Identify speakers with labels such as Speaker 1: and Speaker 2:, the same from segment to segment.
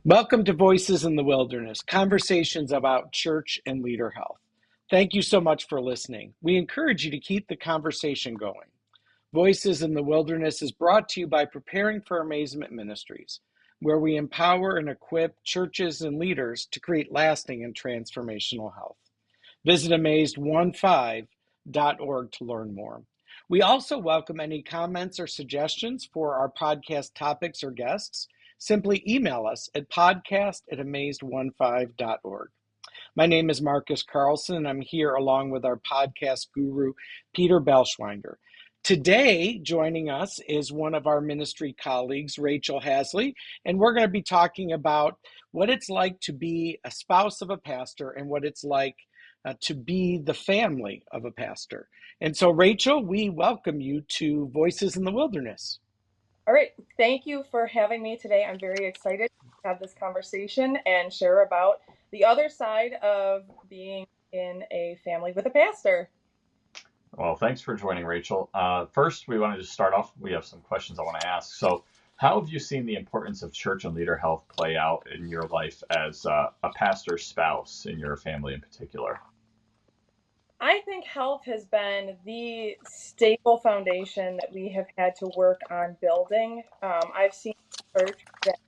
Speaker 1: Welcome to Voices in the Wilderness, conversations about church and leader health. Thank you so much for listening. We encourage you to keep the conversation going. Voices in the Wilderness is brought to you by Preparing for Amazement Ministries, where we empower and equip churches and leaders to create lasting and transformational health. Visit amazed15.org to learn more. We also welcome any comments or suggestions for our podcast topics or guests. Simply email us at podcast@amazed15.org. My name is Marcus Carlson, and I'm here along with our podcast guru, Peter Belschwinger. Today, joining us is one of our ministry colleagues, Rachel Haseley, and we're going to be talking about what it's like to be a spouse of a pastor and what it's like to be the family of a pastor. And so, Rachel, we welcome you to Voices in the Wilderness.
Speaker 2: All right. Thank you for having me today. I'm very excited to have this conversation and share about the other side of being in a family with a pastor.
Speaker 3: Well, thanks for joining, Rachel. First, we wanted to start off. We have some questions I want to ask. So, how have you seen the importance of church and leader health play out in your life as a pastor's spouse in your family in particular?
Speaker 2: I think health has been the stable foundation that we have had to work on building. I've seen church that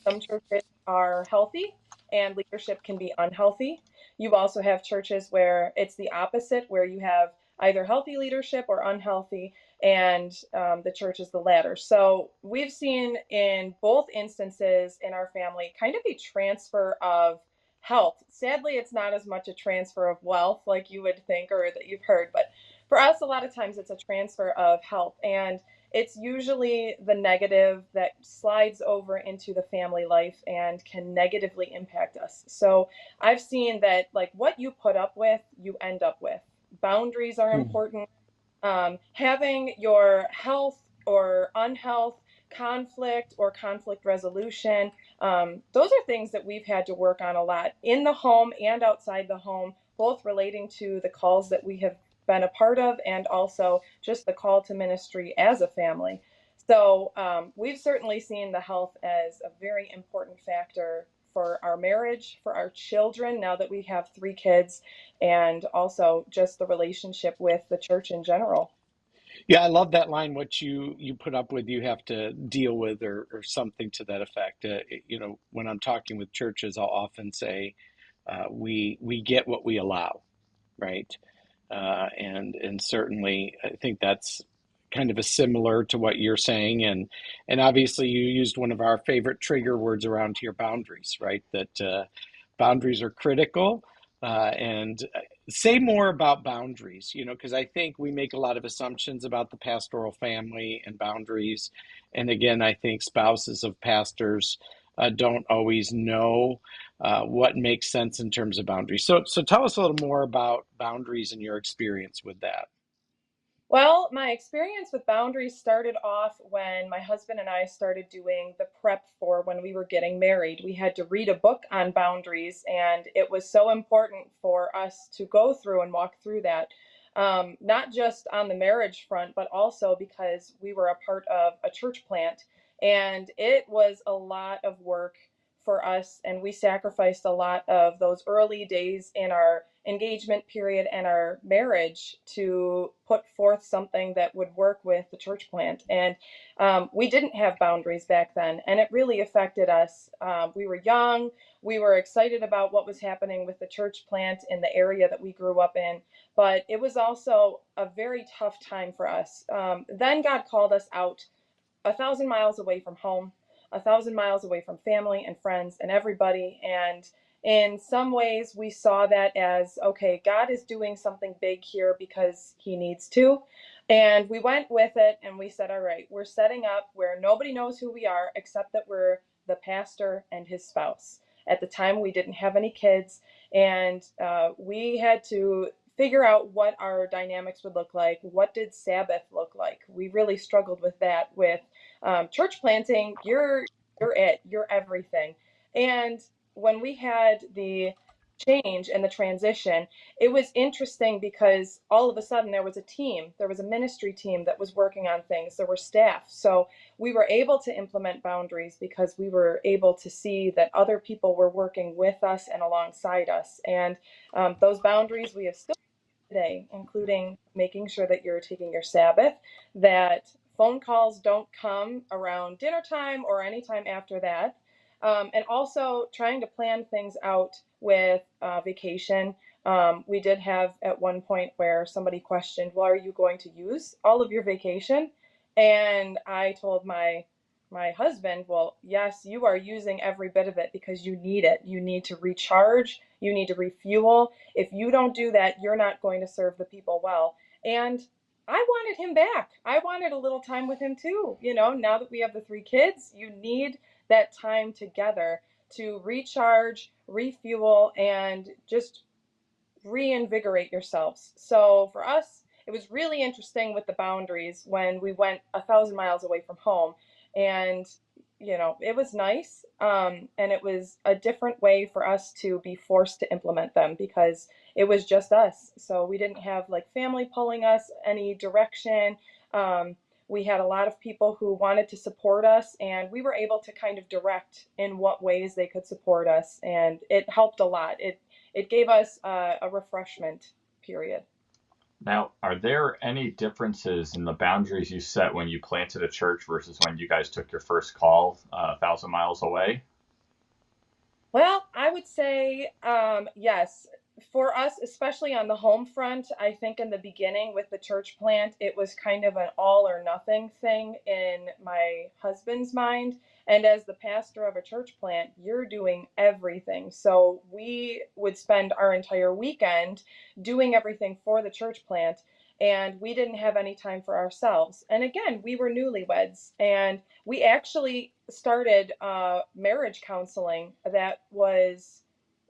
Speaker 2: some churches are healthy and leadership can be unhealthy. You also have churches where it's the opposite, where you have either healthy leadership or unhealthy, and the church is the latter. So we've seen in both instances in our family kind of a transfer of health. Sadly, it's not as much a transfer of wealth like you would think or that you've heard, but for us, a lot of times it's a transfer of health. And it's usually the negative that slides over into the family life and can negatively impact us. So I've seen that, like, what you put up with, you end up with. Boundaries are important. Having your health or unhealth, conflict or conflict resolution, those are things that we've had to work on a lot in the home and outside the home, both relating to the calls that we have been a part of and also just the call to ministry as a family. So we've certainly seen the health as a very important factor for our marriage, for our children, now that we have 3 kids, and also just the relationship with the church in general.
Speaker 1: Yeah, I love that line. What you put up with, you have to deal with, or something to that effect. When I'm talking with churches, I'll often say, we get what we allow, right? And certainly, I think that's kind of a similar to what you're saying. And obviously, you used one of our favorite trigger words around here, boundaries, right? That boundaries are critical. And say more about boundaries, because I think we make a lot of assumptions about the pastoral family and boundaries. And again, I think spouses of pastors don't always know what makes sense in terms of boundaries. So tell us a little more about boundaries and your experience with that.
Speaker 2: Well, my experience with boundaries started off when my husband and I started doing the prep for when we were getting married. We had to read a book on boundaries, and it was so important for us to go through and walk through that, not just on the marriage front, but also because we were a part of a church plant. And it was a lot of work for us, and we sacrificed a lot of those early days in our engagement period and our marriage to put forth something that would work with the church plant. And we didn't have boundaries back then, and it really affected us. We were young. We were excited about what was happening with the church plant in the area that we grew up in, but it was also a very tough time for us. Then God called us out 1,000 miles away from home, 1,000 miles away from family and friends and everybody. And in some ways, we saw that as, okay, God is doing something big here because he needs to. And we went with it and we said, all right, we're setting up where nobody knows who we are except that we're the pastor and his spouse. At the time, we didn't have any kids, and we had to figure out what our dynamics would look like. What did Sabbath look like? We really struggled with that. With church planting, you're everything. And when we had the change and the transition, it was interesting because all of a sudden there was a team, there was a ministry team that was working on things, there were staff. So we were able to implement boundaries because we were able to see that other people were working with us and alongside us. And those boundaries we have still today, including making sure that you're taking your Sabbath, that phone calls don't come around dinner time or anytime after that, and also trying to plan things out with vacation. We did have at one point where somebody questioned, well, are you going to use all of your vacation? And I told my husband, well, yes, you are using every bit of it because you need it. You need to recharge, you need to refuel. If you don't do that, you're not going to serve the people well. And I wanted him back. I wanted a little time with him too. You know, now that we have the three kids, you need that time together to recharge, refuel, and just reinvigorate yourselves. So for us, it was really interesting with the boundaries when we went 1,000 miles away from home. And, you know, it was nice. And it was a different way for us to be forced to implement them because it was just us. So we didn't have like family pulling us any direction. We had a lot of people who wanted to support us, and we were able to kind of direct in what ways they could support us. And it helped a lot. It gave us a refreshment period.
Speaker 3: Now, are there any differences in the boundaries you set when you planted a church versus when you guys took your first call 1,000 miles away?
Speaker 2: Well, I would say yes. For us, especially on the home front, I think in the beginning with the church plant, it was kind of an all or nothing thing in my husband's mind. And as the pastor of a church plant, you're doing everything. So we would spend our entire weekend doing everything for the church plant, and we didn't have any time for ourselves. And again, we were newlyweds, and we actually started marriage counseling that was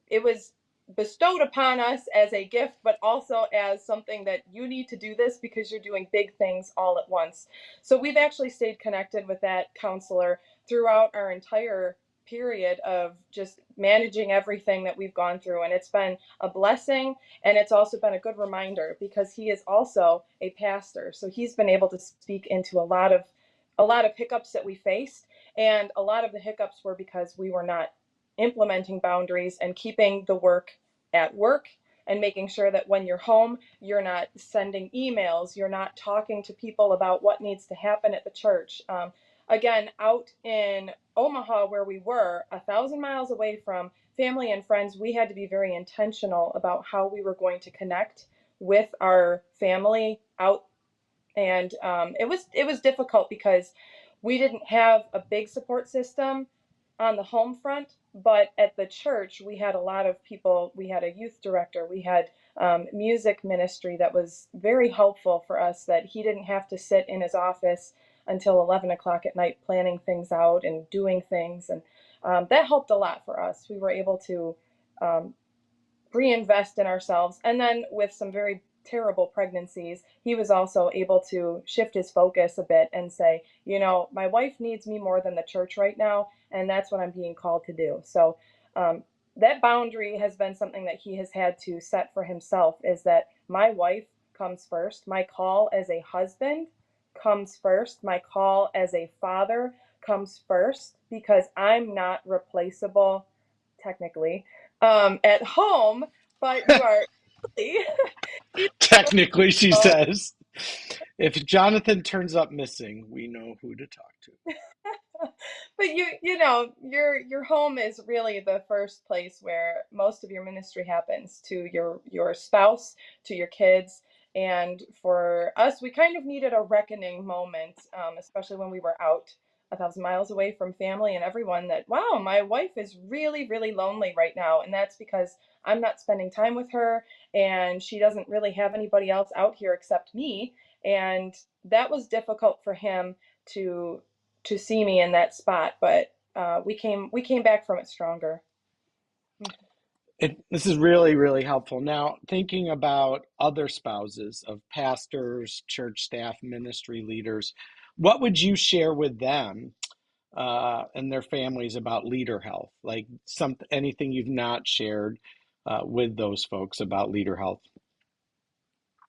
Speaker 2: it was bestowed upon us as a gift, but also as something that you need to do this because you're doing big things all at once. So we've actually stayed connected with that counselor throughout our entire period of just managing everything that we've gone through, and it's been a blessing, and it's also been a good reminder because he is also a pastor, so he's been able to speak into a lot of hiccups that we faced, and a lot of the hiccups were because we were not implementing boundaries and keeping the work at work, and making sure that when you're home, you're not sending emails, you're not talking to people about what needs to happen at the church. Again, out in Omaha, where we were 1,000 miles away from family and friends, we had to be very intentional about how we were going to connect with our family out, and it was difficult because we didn't have a big support system on the home front, but at the church we had a lot of people. We had a youth director, we had music ministry that was very helpful for us, that he didn't have to sit in his office until 11 o'clock at night planning things out and doing things, and that helped a lot for us. We were able to um, reinvest in ourselves. And then with some very terrible pregnancies, he was also able to shift his focus a bit and say, you know, my wife needs me more than the church right now, and that's what I'm being called to do. So um, that boundary has been something that he has had to set for himself, is that my wife comes first. My call as a husband comes first. My call as a father comes first, because I'm not replaceable technically at home, but you are really
Speaker 1: Technically, she
Speaker 2: replaceable.
Speaker 1: says. If Jonathan turns up missing, we know who to talk to.
Speaker 2: But you know, your home is really the first place where most of your ministry happens, to your spouse, to your kids. And for us, we kind of needed a reckoning moment, especially when we were out 1,000 miles away from family and everyone, that wow, my wife is really, really lonely right now, and that's because I'm not spending time with her, and she doesn't really have anybody else out here except me. And that was difficult for him to to see me in that spot, but we came back from it stronger.
Speaker 1: This is really, really helpful. Now, thinking about other spouses of pastors, church staff, ministry leaders, what would you share with them and their families about leader health? Like anything you've not shared, with those folks about leader health?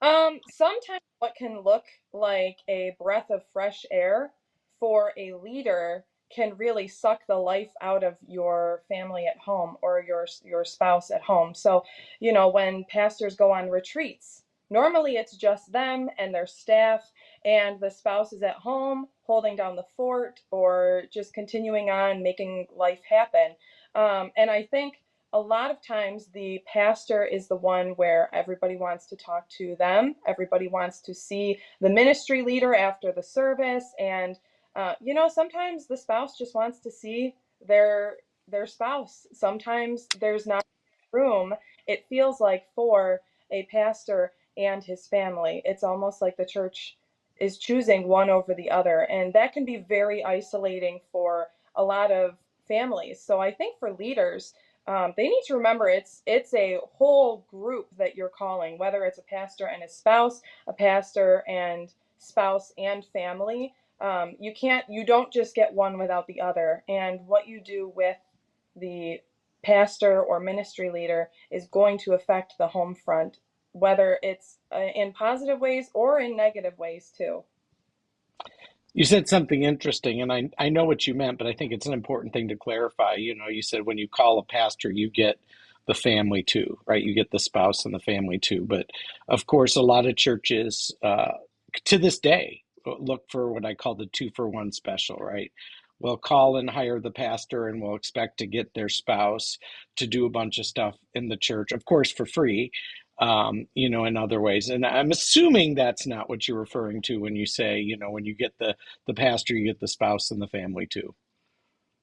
Speaker 2: Sometimes what can look like a breath of fresh air for a leader can really suck the life out of your family at home or your spouse at home. So, when pastors go on retreats, normally it's just them and their staff, and the spouse is at home holding down the fort or just continuing on making life happen. And I think a lot of times the pastor is the one where everybody wants to talk to them. Everybody wants to see the ministry leader after the service. And, sometimes the spouse just wants to see their spouse. Sometimes there's not room, it feels like, for a pastor and his family. It's almost like the church is choosing one over the other. And that can be very isolating for a lot of families. So I think for leaders, they need to remember it's a whole group that you're calling, whether it's a pastor and his spouse, a pastor and spouse and family. You don't just get one without the other. And what you do with the pastor or ministry leader is going to affect the home front, whether it's in positive ways or in negative ways too.
Speaker 1: You said something interesting, and I know what you meant, but I think it's an important thing to clarify. You said when you call a pastor, you get the family too, right? You get the spouse and the family too. But of course, a lot of churches to this day look for what I call the 2-for-1 special, right? We'll call and hire the pastor, and we'll expect to get their spouse to do a bunch of stuff in the church, of course, for free, in other ways. And I'm assuming that's not what you're referring to when you say, when you get the pastor, you get the spouse and the family too.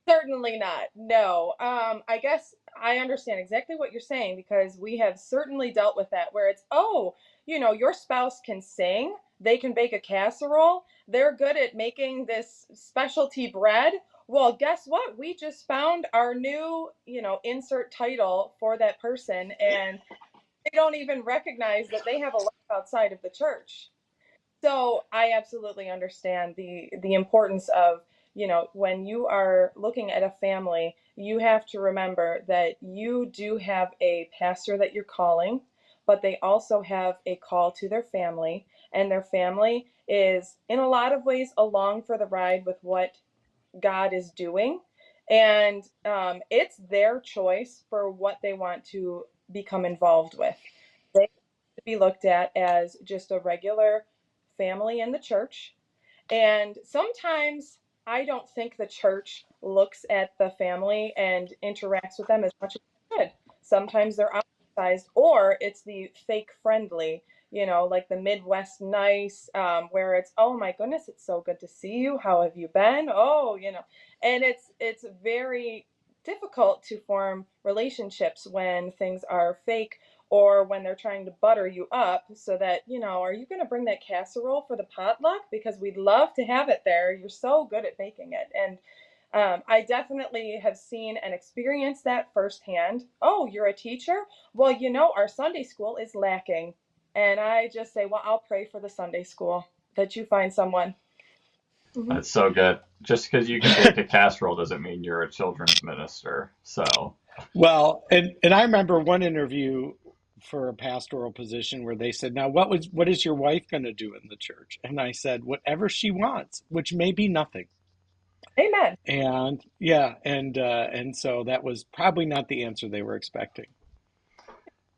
Speaker 2: Certainly not. No. I guess I understand exactly what you're saying because we have certainly dealt with that where it's, oh, your spouse can sing, they can bake a casserole, they're good at making this specialty bread. Well, guess what? We just found our new, insert title for that person, and they don't even recognize that they have a life outside of the church. So I absolutely understand the importance of, when you are looking at a family, you have to remember that you do have a pastor that you're calling, but they also have a call to their family, and their family is in a lot of ways along for the ride with what God is doing. And it's their choice for what they want to become involved with. They to be looked at as just a regular family in the church. And sometimes I don't think the church looks at the family and interacts with them as much as it should. Sometimes they're ostracized, or it's the fake friendly, like the Midwest nice, where it's, oh my goodness, it's so good to see you. How have you been? Oh, and it's very difficult to form relationships when things are fake or when they're trying to butter you up so that, are you going to bring that casserole for the potluck? Because we'd love to have it there. You're so good at baking it. And I definitely have seen and experienced that firsthand. Oh, you're a teacher? Well, our Sunday school is lacking. And I just say, well, I'll pray for the Sunday school that you find someone. Hmm.
Speaker 3: That's so good. Just because you can bake a casserole doesn't mean you're a children's minister. So,
Speaker 1: Well, and I remember one interview for a pastoral position where they said, "Now, what is your wife going to do in the church?" And I said, "Whatever she wants," which may be nothing.
Speaker 2: Amen.
Speaker 1: And yeah, and so that was probably not the answer they were expecting.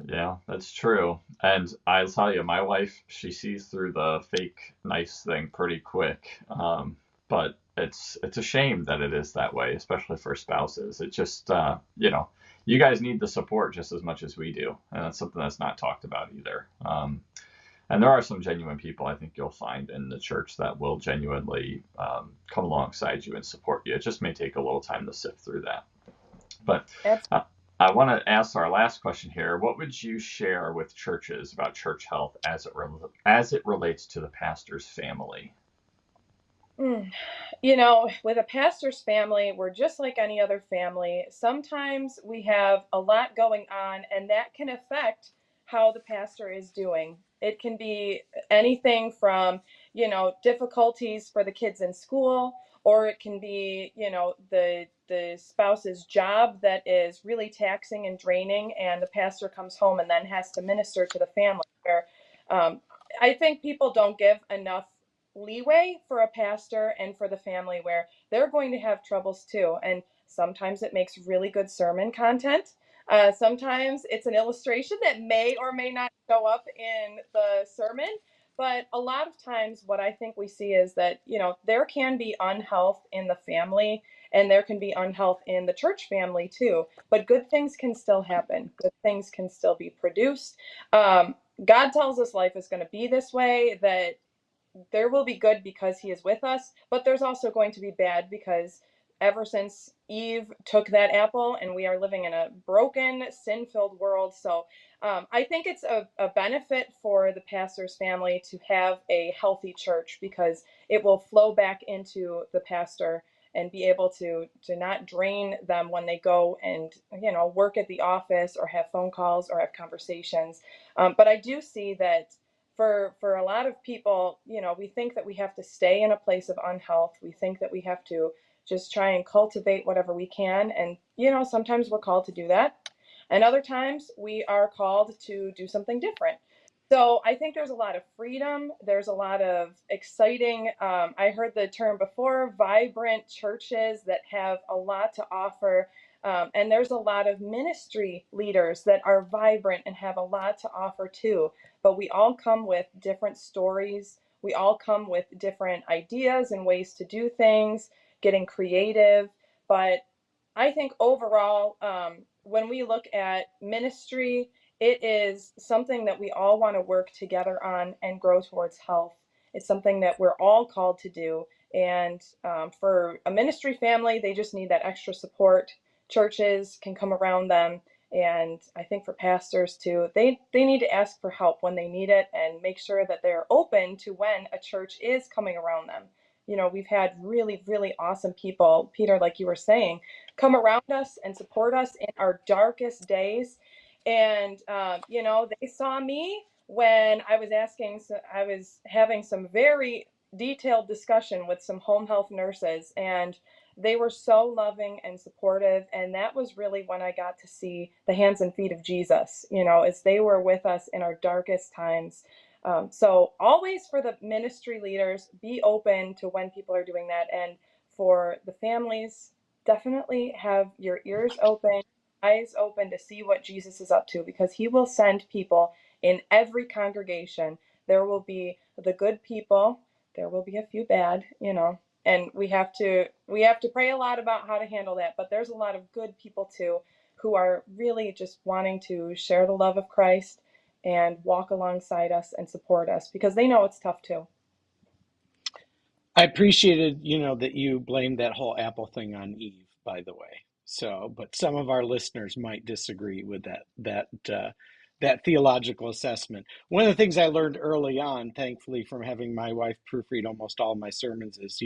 Speaker 3: yeah, that's true. And I'll tell you, my wife, she sees through the fake nice thing pretty quick. But it's a shame that it is that way, especially for spouses. It just, you guys need the support just as much as we do, and that's something that's not talked about either. And there are some genuine people I think you'll find in the church that will genuinely come alongside you and support you. It just may take a little time to sift through that. But
Speaker 2: Absolutely.
Speaker 3: uh, I want to ask our last question here. What would you share with churches about church health as it relates to the pastor's family?
Speaker 2: Mm. With a pastor's family, we're just like any other family. Sometimes we have a lot going on, and that can affect how the pastor is doing. It can be anything from, difficulties for the kids in school, or it can be, the the spouse's job that is really taxing and draining, and the pastor comes home and then has to minister to the family. Where um, I think people don't give enough leeway for a pastor and for the family, where they're going to have troubles too. And sometimes it makes really good sermon content. Sometimes it's an illustration that may or may not show up in the sermon. But a lot of times, what I think we see is that, there can be unhealth in the family, and there can be unhealth in the church family too. But good things can still happen, good things can still be produced. Um, God tells us life is going to be this way, that there will be good because he is with us, but there's also going to be bad because ever since Eve took that apple, and we are living in a broken, sin filled world. So I think it's a benefit for the pastor's family to have a healthy church, because it will flow back into the pastor and be able to not drain them when they go and work at the office or have phone calls or have conversations. But I do see that for a lot of people, we think that we have to stay in a place of unhealth. We think that we have to just try and cultivate whatever we can. And, sometimes we're called to do that. And other times we are called to do something different. So I think there's a lot of freedom. There's a lot of exciting, I heard the term before, vibrant churches that have a lot to offer. And there's a lot of ministry leaders that are vibrant and have a lot to offer too. But we all come with different stories. We all come with different ideas and ways to do things, getting creative. But I think overall, when we look at ministry, it is something that we all want to work together on and grow towards health. It's something that we're all called to do. And for a ministry family, they just need that extra support. Churches can come around them. And I think for pastors too, they need to ask for help when they need it, and make sure that they're open to when a church is coming around them. We've had really, really awesome people, Peter, like you were saying, come around us and support us in our darkest days. And, they saw me when I was having some very detailed discussion with some home health nurses, and they were so loving and supportive. And that was really when I got to see the hands and feet of Jesus, as they were with us in our darkest times. So always, for the ministry leaders, be open to when people are doing that. And for the families, definitely have your ears open, eyes open to see what Jesus is up to, because he will send people in every congregation. There will be the good people, there will be a few bad, and we have to pray a lot about how to handle that. But there's a lot of good people too, who are really just wanting to share the love of Christ and walk alongside us and support us, because they know it's tough too.
Speaker 1: I appreciated, that you blamed that whole Apple thing on Eve, by the way. So, but some of our listeners might disagree with that theological assessment. One of the things I learned early on, thankfully, from having my wife proofread almost all of my sermons, is,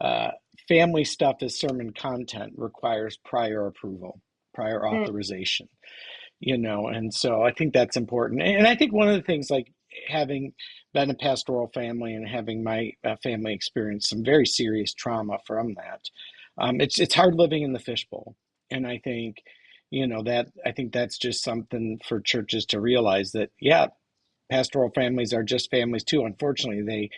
Speaker 1: that family stuff as sermon content requires prior approval, prior
Speaker 2: Mm,
Speaker 1: authorization. And so I think that's important. And I think one of the things, like having been a pastoral family and having my family experience some very serious trauma from that, it's hard living in the fishbowl. And I think that's just something for churches to realize, that, yeah, pastoral families are just families too. Unfortunately, they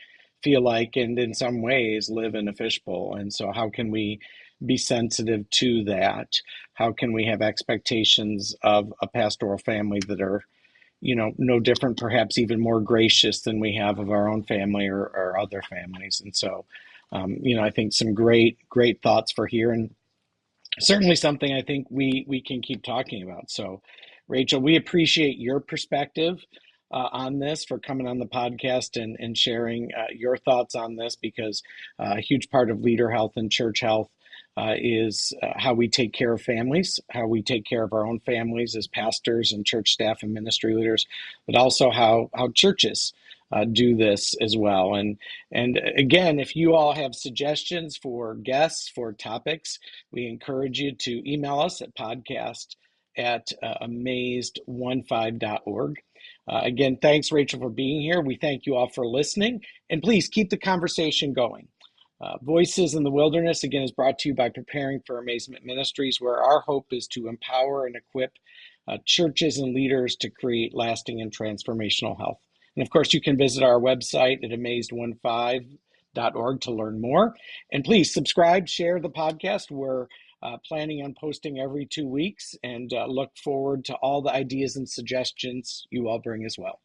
Speaker 1: feel like, and in some ways, live in a fishbowl. And so, how can we be sensitive to that? How can we have expectations of a pastoral family that are, no different, perhaps even more gracious than we have of our own family, or other families? And so, I think some great thoughts for here, and certainly something I think we can keep talking about. So, Rachel, we appreciate your perspective on this, for coming on the podcast and sharing your thoughts on this, because a huge part of leader health and church health is how we take care of families, how we take care of our own families as pastors and church staff and ministry leaders, but also how churches do this as well. And again, if you all have suggestions for guests, for topics, we encourage you to email us at podcast@amazed15.org. Again, thanks, Rachel, for being here. We thank you all for listening. And please keep the conversation going. Voices in the Wilderness, again, is brought to you by Preparing for Amazement Ministries, where our hope is to empower and equip churches and leaders to create lasting and transformational health. And of course, you can visit our website at amazed15.org to learn more. And please subscribe, share the podcast. We're planning on posting every 2 weeks, and look forward to all the ideas and suggestions you all bring as well.